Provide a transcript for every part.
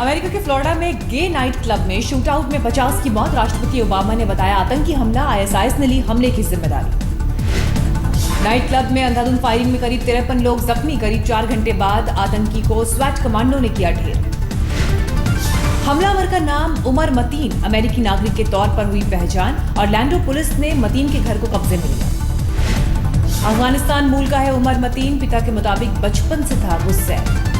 America के Florida में गे night club में शूटआउट में 50 की मौत। राष्ट्रपति ओबामा ने बताया आतंकी हमला, आईएसआईएस ने ली हमले की जिम्मेदारी। नाइट क्लब में अंधाधुंध फायरिंग में करीब 53 लोग जख्मी। करीब 4 घंटे बाद आतंकी को स्वैट कमांडो ने किया ढेर। हमलावर का नाम उमर मतीन, अमेरिकी नागरिक के तौर पर हुई पहचान। ऑरलैंडो पुलिस ने मतीन के घर को कब्जे में लिया। अफगानिस्तान मूल का है उमर मतीन। पिता के मुताबिक बचपन से था गुस्सैल।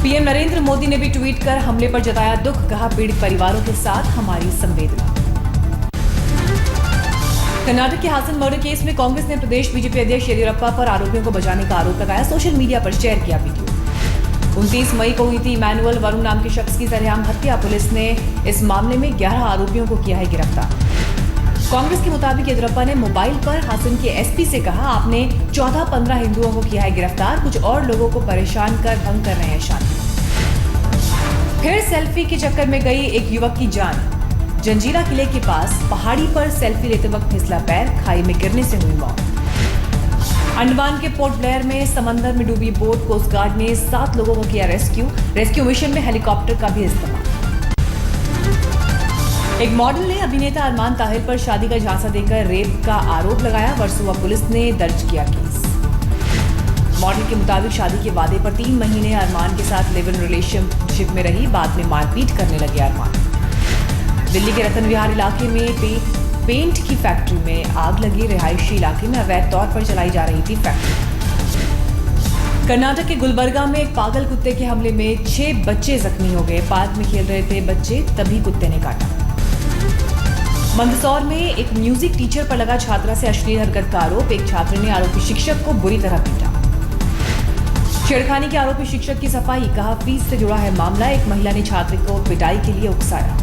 पीएम नरेंद्र मोदी ने भी ट्वीट कर हमले पर जताया दुख। कहा पीड़ित परिवारों के साथ हमारी संवेदना। कर्नाटक के हासन मर्डर केस में कांग्रेस ने प्रदेश बीजेपी अध्यक्ष येदियुरप्पा पर आरोपियों को बचाने का आरोप लगाया। सोशल मीडिया पर शेयर किया वीडियो। 29 मई को हुई थी इमैनुअल वरुण नाम के शख्स की सरेआम हत्या। पुलिस ने इस मामले में 11 आरोपियों को किया है गिरफ्तार। कांग्रेस के मुताबिक येदियुरप्पा ने मोबाइल पर हासन के एसपी से कहा आपने 14-15 हिंदुओं को किया है गिरफ्तार, कुछ और लोगों को परेशान कर भंग कर रहे हैं शांति। फिर सेल्फी के चक्कर में गई एक युवक की जान। जंजीरा किले के पास पहाड़ी पर सेल्फी लेते वक्त फिसला पैर, खाई में गिरने से हुई मौत। अंडमान के पोर्ट ब्लेयर में समंदर में डूबी बोट। कोस्ट गार्ड ने 7 लोगों को किया रेस्क्यू मिशन में हेलीकॉप्टर का भी इस्तेमाल। एक मॉडल ने अभिनेता अरमान ताहिर पर शादी का झांसा देकर रेप का आरोप लगाया। वर्सोवा पुलिस ने दर्ज किया केस। मॉडल के मुताबिक शादी के वादे पर 3 महीने अरमान के साथ लिव इन रिलेशनशिप में रही। बाद में मारपीट करने लगे अरमान। दिल्ली के रतन विहार इलाके में पेंट की फैक्ट्री में आग लगी। रिहायशी इलाके में अवैध तौर पर चलाई जा रही थी फैक्ट्री। कर्नाटक के गुलबर्गा में एक पागल कुत्ते के हमले में 6 बच्चे जख्मी हो गए। पार्क में खेल रहे थे बच्चे, तभी कुत्ते ने काटा। मंदसौर में एक म्यूजिक टीचर पर लगा छात्रा से अश्लील हरकत का आरोप। एक छात्र ने आरोपी शिक्षक को बुरी तरह पीटा। छेड़खानी के आरोपी शिक्षक की सफाई। कहा फीस से जुड़ा है मामला। एक महिला ने छात्र को पिटाई के लिए उकसाया।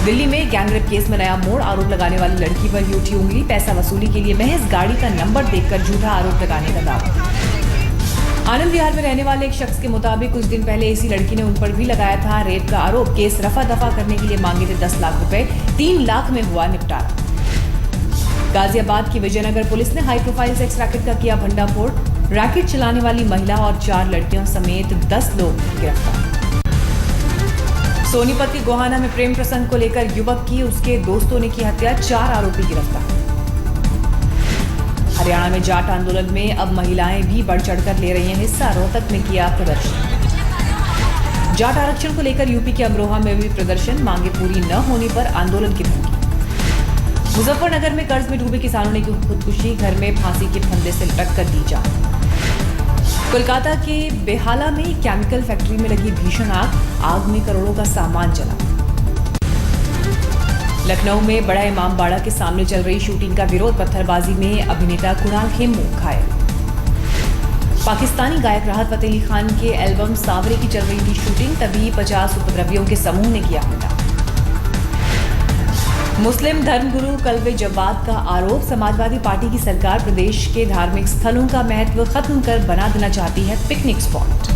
दिल्ली में गैंगरेप केस में नया मोड़। आरोप लगाने वाली लड़की पर यूं उठी उंगली। पैसा वसूली के लिए महज गाड़ी का नंबर देखकर झूठा आरोप लगाने का दावा। आनंद विहार में रहने वाले एक शख्स के मुताबिक कुछ दिन पहले इसी लड़की ने उन पर भी लगाया था रेप का आरोप। केस रफा दफा करने के लिए मांगे थे 10 लाख रुपए। 3 लाख में हुआ निपटारा। गाजियाबाद की विजयनगर पुलिस ने हाई प्रोफाइल सेक्स रैकेट का किया भंडाफोड़। रैकेट चलाने वाली महिला और 4 लड़कियों समेत 10 लोग गिरफ्तार। सोनीपत के गोहाना में प्रेम प्रसंग को लेकर युवक की उसके दोस्तों ने की हत्या। 4 आरोपी गिरफ्तार। हरियाणा में जाट आंदोलन में अब महिलाएं भी बढ़ चढ़कर ले रही हैं हिस्सा। रोहतक में किया प्रदर्शन। जाट आरक्षण को लेकर यूपी के अमरोहा में भी प्रदर्शन। मांगे पूरी न होने पर आंदोलन की धमकी। मुजफ्फरनगर में कर्ज में डूबे किसानों ने की खुदकुशी। घर में फांसी के फंदे से लटक कर दी जान। कोलकाता के बेहाला में केमिकल फैक्ट्री में लगी भीषण आग में करोड़ों का सामान जला। लखनऊ में बड़ा इमाम बाड़ा के सामने चल रही शूटिंग का विरोध। पत्थरबाजी में अभिनेता कुणाल खेमू घायल। पाकिस्तानी गायक राहत फतेह अली खान के एल्बम सांवरे की चल रही थी शूटिंग, तभी 50 उपद्रवियों के समूह ने किया हमला। मुस्लिम धर्मगुरु कल्बे जवाद का आरोप। समाजवादी पार्टी की सरकार प्रदेश के धार्मिक स्थलों का महत्व खत्म कर बना देना चाहती है पिकनिक स्पॉट।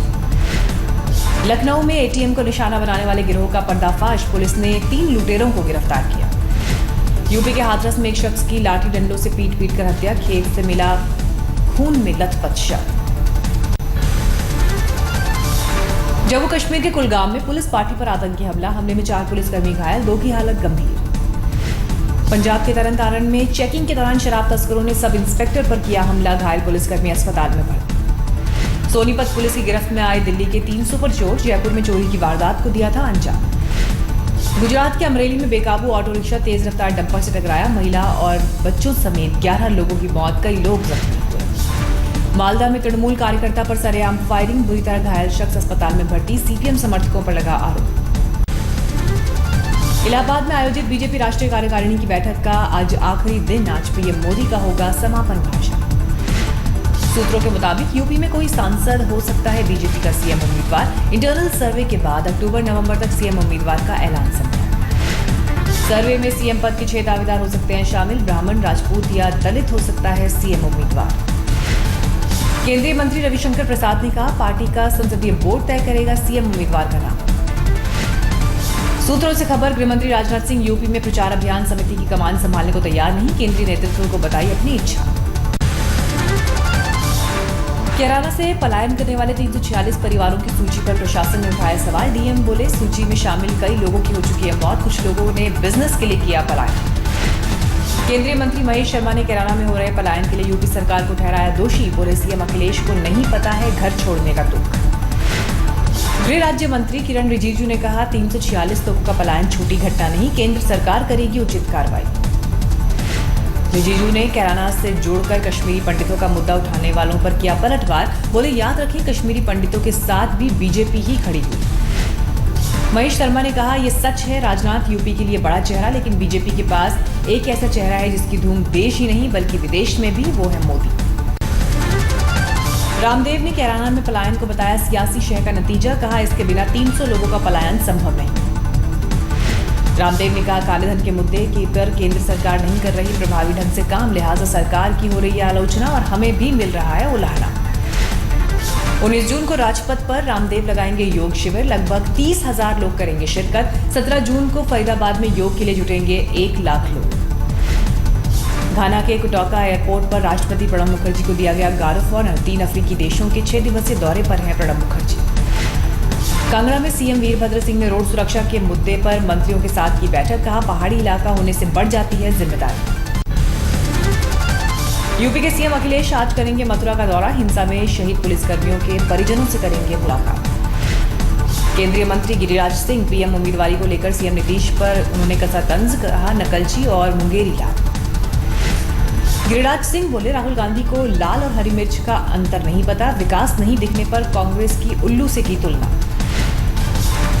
लखनऊ में एटीएम को निशाना बनाने वाले गिरोह का पर्दाफाश। पुलिस ने 3 लुटेरों को गिरफ्तार किया। यूपी के हाथरस में एक शख्स की लाठी डंडों से पीट कर हत्या। खेत से मिला खून में लथपथ शव। जम्मू कश्मीर के कुलगाम में पुलिस पार्टी पर आतंकी हमले में 4 पुलिसकर्मी घायल, 2 की हालत गंभीर। पंजाब के तरनतारण में चेकिंग के दौरान शराब तस्करों ने सब इंस्पेक्टर पर किया हमला। घायल पुलिसकर्मी अस्पताल में भर्ती। सोनीपत पुलिस की गिरफ्त में आए दिल्ली के 3 सुपर चोर। जयपुर में चोरी की वारदात को दिया था अंजाम। गुजरात के अमरेली में बेकाबू ऑटो रिक्शा तेज रफ्तार डंपर से टकराया। महिला और बच्चों समेत 11 लोगों की मौत, कई लोग जख्मी हुए। मालदा में तृणमूल कार्यकर्ता पर सरेआम फायरिंग, बुरी तरह घायल शख्स अस्पताल में भर्ती। सीपीएम समर्थकों पर लगा आरोप। इलाहाबाद में आयोजित बीजेपी राष्ट्रीय कार्यकारिणी की बैठक का आज आखिरी दिन। आज पीएम मोदी का होगा समापन भाषण। सूत्रों के मुताबिक यूपी में कोई सांसद हो सकता है बीजेपी का सीएम उम्मीदवार। इंटरनल सर्वे के बाद अक्टूबर-नवंबर तक सीएम उम्मीदवार का ऐलान संभव। सर्वे में सीएम पद के 6 दावेदार हो सकते हैं शामिल। ब्राह्मण, राजपूत या दलित हो सकता है सीएम उम्मीदवार। केंद्रीय मंत्री रविशंकर प्रसाद ने कहा पार्टी का संसदीय बोर्ड तय करेगा सीएम उम्मीदवार का नाम। सूत्रों से खबर, गृहमंत्री राजनाथ सिंह यूपी में प्रचार अभियान समिति की कमान संभालने को तैयार नहीं। केंद्रीय नेतृत्व को बताई अपनी इच्छा। कैराना से पलायन करने वाले 346 परिवारों की सूची पर प्रशासन ने उठाया सवाल। डीएम बोले सूची में शामिल कई लोगों की हो चुकी है मौत, कुछ लोगों ने बिजनेस के लिए किया पलायन। केंद्रीय मंत्री महेश शर्मा ने कैराना में हो रहे पलायन के लिए यूपी सरकार को ठहराया दोषी। बोले सीएम अखिलेश को नहीं पता है घर छोड़ने का दुख। गृह राज्य मंत्री किरण रिजिजू ने कहा 346 लोगों का पलायन छोटी घटना नहीं, केंद्र सरकार करेगी उचित कार्रवाई। रिजिजू ने कैराना से जोड़कर कश्मीरी पंडितों का मुद्दा उठाने वालों पर किया पलटवार। बोले याद रखें कश्मीरी पंडितों के साथ भी बीजेपी ही खड़ी हुई। महेश शर्मा ने कहा ये सच है, राजनाथ यूपी के लिए बड़ा चेहरा, लेकिन बीजेपी के पास एक ऐसा चेहरा है जिसकी धूम देश ही नहीं बल्कि विदेश में भी, वो है मोदी। रामदेव ने कैराना में पलायन को बताया सियासी शह का नतीजा, कहा इसके बिना 300 लोगों का पलायन संभव नहीं। रामदेव ने कहा काले धन के मुद्दे के पर केंद्र सरकार नहीं कर रही प्रभावी ढंग से काम, लिहाजा सरकार की हो रही है आलोचना और हमें भी मिल रहा है उलाहना। 19 जून को राजपथ पर रामदेव लगाएंगे योग शिविर, लगभग 30,000 लोग करेंगे शिरकत। 17 जून को फरीदाबाद में योग के लिए जुटेंगे 1 लाख लोग। घाना के कोटोका एयरपोर्ट पर राष्ट्रपति प्रणब मुखर्जी को दिया गया गार्ड ऑफ ऑनर। 3 अफ्रीकी देशों के 6 दिवसीय दौरे पर हैं प्रणब मुखर्जी। कांगड़ा में सीएम वीरभद्र सिंह ने रोड सुरक्षा के मुद्दे पर मंत्रियों के साथ की बैठक, कहा पहाड़ी इलाका होने से बढ़ जाती है जिम्मेदारी। यूपी के सीएम अखिलेश आज करेंगे मथुरा का दौरा, हिंसा में शहीद पुलिसकर्मियों के परिजनों से करेंगे मुलाकात। केंद्रीय मंत्री गिरिराज सिंह पीएम उम्मीदवारी को लेकर सीएम नीतीश पर उन्होंने कसा तंज, कहा नकलची और मुंगेरी लाल। गिरिराज सिंह बोले राहुल गांधी को लाल और हरी मिर्च का अंतर नहीं पता, विकास नहीं दिखने पर कांग्रेस की उल्लू से की तुलना।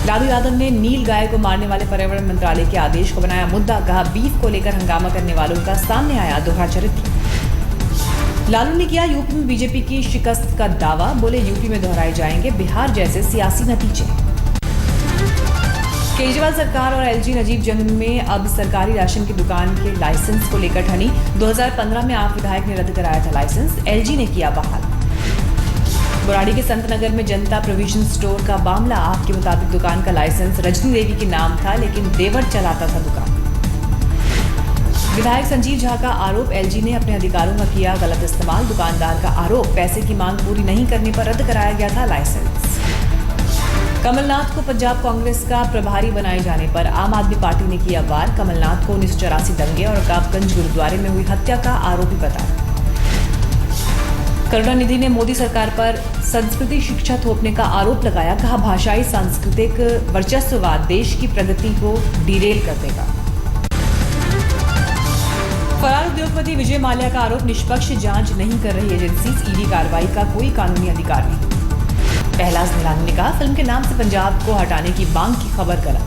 लालू यादव ने नील गाय को मारने वाले पर्यावरण मंत्रालय के आदेश को बनाया मुद्दा, कहा बीफ को लेकर हंगामा करने वालों का सामने आया दोहरा चरित्र। लालू ने किया यूपी में बीजेपी की शिकस्त का दावा, बोले यूपी में दोहराए जाएंगे बिहार जैसे सियासी नतीजे। केजरीवाल सरकार और एलजी नजीब जंग में अब सरकारी राशन की दुकान के लाइसेंस को लेकर ठनी। 2015 में आप विधायक ने रद्द कराया था लाइसेंस, एलजी ने किया बहाल। बुराड़ी के संत नगर में जनता प्रोविजन स्टोर का मामला, आपके मुताबिक दुकान का लाइसेंस रजनी देवी के नाम था लेकिन देवर चलाता था दुकान। विधायक संजीव झा का आरोप, एलजी ने अपने अधिकारों का किया गलत इस्तेमाल। दुकानदार का आरोप, पैसे की मांग पूरी नहीं करने पर रद्द कराया गया था लाइसेंस। कमलनाथ को पंजाब कांग्रेस का प्रभारी बनाए जाने पर आम आदमी पार्टी ने किया वार। कमलनाथ को 1984 दंगे और रकाबगंज गुरुद्वारे में हुई हत्या का आरोपी बताया। करुणानिधि ने मोदी सरकार पर संस्कृति शिक्षा थोपने का आरोप लगाया, कहा भाषाई सांस्कृतिक वर्चस्ववाद देश की प्रगति को डिरेल कर देगा। फरार उद्योगपति विजय माल्या का आरोप, निष्पक्ष जांच नहीं कर रही एजेंसी, ईडी कार्रवाई का कोई कानूनी अधिकार नहीं। पहलाज निहलानी ने कहा फिल्म के नाम से पंजाब को हटाने की मांग की खबर गलत।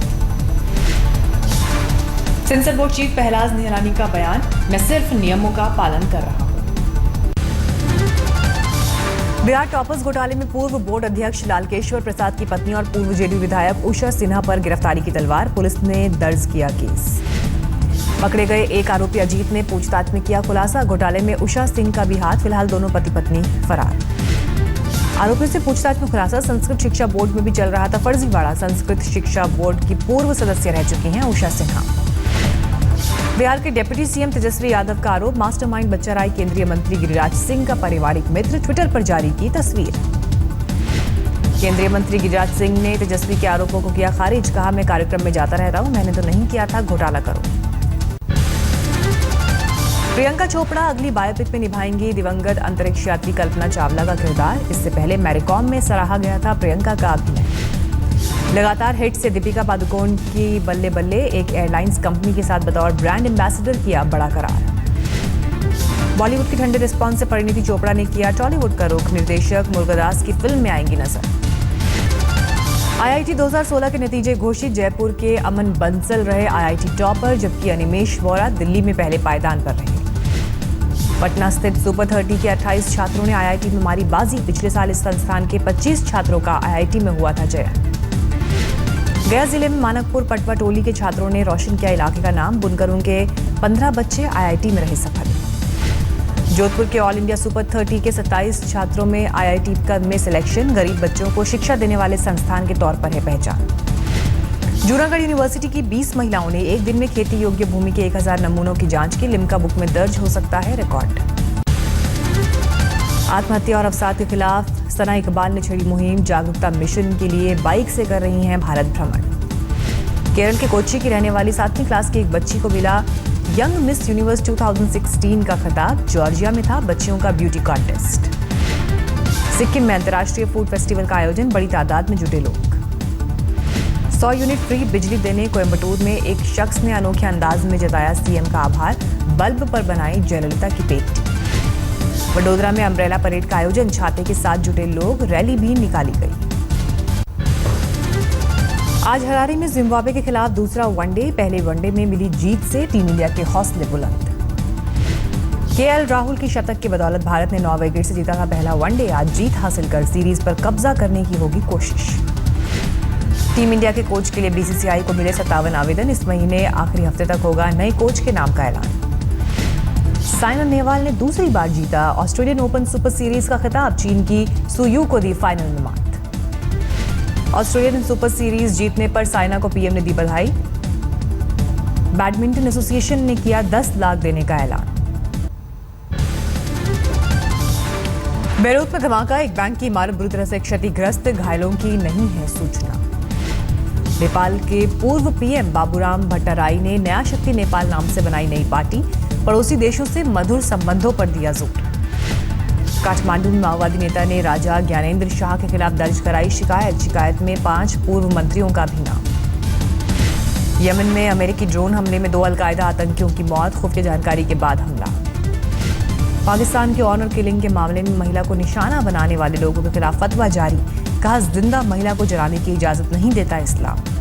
Sensor board chief Pahlaj Nihalani का बयान, मैं सिर्फ नियमों का पालन कर रहा हूं। बिहार टॉपर्स घोटाले में पूर्व बोर्ड अध्यक्ष लालकेश्वर प्रसाद की पत्नी और पूर्व जेडीयू विधायक उषा सिन्हा पर गिरफ्तारी की तलवार, पुलिस ने दर्ज किया केस। पकड़े गए एक आरोपी अजीत ने पूछताछ में किया खुलासा, घोटाले में उषा सिंह का भी हाथ, फिलहाल दोनों पति पत्नी फरार। आरोपियों से पूछताछ में खुलासा, संस्कृत शिक्षा बोर्ड में भी चल रहा था फर्जीवाड़ा। संस्कृत शिक्षा बोर्ड की पूर्व सदस्य रह चुकी हैं उषा सिन्हा। बिहार के डिप्टी सीएम तेजस्वी यादव का आरोप, मास्टरमाइंड बच्चा राय केंद्रीय मंत्री गिरिराज सिंह का पारिवारिक मित्र, ट्विटर पर जारी की तस्वीर। केंद्रीय मंत्री गिरिराज सिंह ने तेजस्वी के आरोपों को किया खारिज, कहा मैं कार्यक्रम में जाता रहता हूं, मैंने तो नहीं किया था, घोटाला करो। प्रियंका चोपड़ा अगली बायोपिक में निभाएंगी दिवंगत अंतरिक्ष यात्री कल्पना चावला का किरदार। इससे पहले मैरीकॉम में सराहा गया था प्रियंका का अभिनय। लगातार हिट से दीपिका पादुकोण की बल्ले बल्ले, एक एयरलाइंस कंपनी के साथ बतौर ब्रांड एम्बेसडर किया बड़ा करार। बॉलीवुड की ठंडे रिस्पॉन्स से परिणीति चोपड़ा ने किया टॉलीवुड का रुख, निर्देशक मुरुगदास की फिल्म में आएंगी नजर। आईआईटी 2016 के नतीजे घोषित, जयपुर के अमन बंसल रहे आईआईटी टॉपर, जबकि अनिमेश वोरा दिल्ली में पहले पायदान पर रहे। पटना स्थित सुपर 30 के 28 छात्रों ने आईआईटी में मारी बाजी, पिछले साल इस संस्थान के 25 छात्रों का आईआईटी में हुआ था चयन। गया जिले में मानकपुर पटवा टोली के छात्रों ने रोशन किया इलाके का नाम, बुनकरों के 15 बच्चे आईआईटी में रहे सफल। जोधपुर के ऑल इंडिया सुपर 30 के 27 छात्रों में आईआईटी में सिलेक्शन, गरीब बच्चों को शिक्षा देने वाले संस्थान के तौर पर है पहचान। जूनागढ़ यूनिवर्सिटी की 20 महिलाओं ने एक दिन में खेती योग्य भूमि के 1000 नमूनों की जांच की, लिम्का बुक में दर्ज हो सकता है रिकॉर्ड। आत्महत्या और अवसाद के खिलाफ सना इकबाल ने छेड़ी मुहिम। जागरूकता मिशन के लिए बाइक से कर रही हैं भारत भ्रमण। केरल के कोच्चि की रहने वाली 7वीं क्लास की एक बच्ची को मिला यंग मिस यूनिवर्स 2016 का खिताब। जॉर्जिया में था बच्चियों का ब्यूटी कॉन्टेस्ट। सिक्किम में अंतर्राष्ट्रीय फूड फेस्टिवल का आयोजन, बड़ी तादाद में जुटे लोग। 100 यूनिट फ्री बिजली देने कोयम्बटूर में एक शख्स ने अनोखे अंदाज में जताया सीएम का आभार। बल्ब पर बनाई जयललिता की पेंटिंग। वडोदरा में अम्ब्रेला परेड का आयोजन, छाते के साथ जुटे लोग, रैली भी निकाली गई। आज हरारे में जिम्बाब्वे के खिलाफ दूसरा वनडे। पहले वनडे में मिली जीत से टीम इंडिया के हौसले बुलंद। केएल राहुल की शतक की बदौलत भारत ने 9 विकेट से जीता था पहला वनडे। आज जीत हासिल कर सीरीज पर कब्जा करने की होगी कोशिश। टीम इंडिया के कोच के लिए बीसीसीआई को मिले 57 आवेदन। इस महीने आखिरी हफ्ते तक होगा नए कोच के नाम का ऐलान। साइना नेहवाल ने दूसरी बार जीता ऑस्ट्रेलियन ओपन सुपर सीरीज का खिताब। चीन की सुयू को दी फाइनल में मात। ऑस्ट्रेलियन सुपर सीरीज जीतने पर साइना को पीएम ने दी बधाई। बैडमिंटन एसोसिएशन ने किया 10 लाख देने का ऐलान। बेरूत में धमाका, एक बैंक की इमारत बुरी तरह से क्षतिग्रस्त, घायलों की नहीं है सूचना। नेपाल के पूर्व पीएम बाबूराम भट्टाराई ने नया शक्ति नेपाल नाम से बनाई नई पार्टी। पड़ोसी देशों से मधुर संबंधों पर दिया जोर। काठमांडू में माओवादी नेता ने राजा ज्ञानेंद्र शाह के खिलाफ दर्ज कराई शिकायत में 5 पूर्व मंत्रियों का भी नाम। यमन में अमेरिकी ड्रोन हमले में 2 अलकायदा आतंकियों की मौत, खुफिया जानकारी के बाद हमला। पाकिस्तान के ऑनर किलिंग के मामले में महिला को निशाना बनाने वाले लोगों के खिलाफ फतवा जारी। कहा जिंदा महिला को जलाने की इजाजत नहीं देता इस्लाम।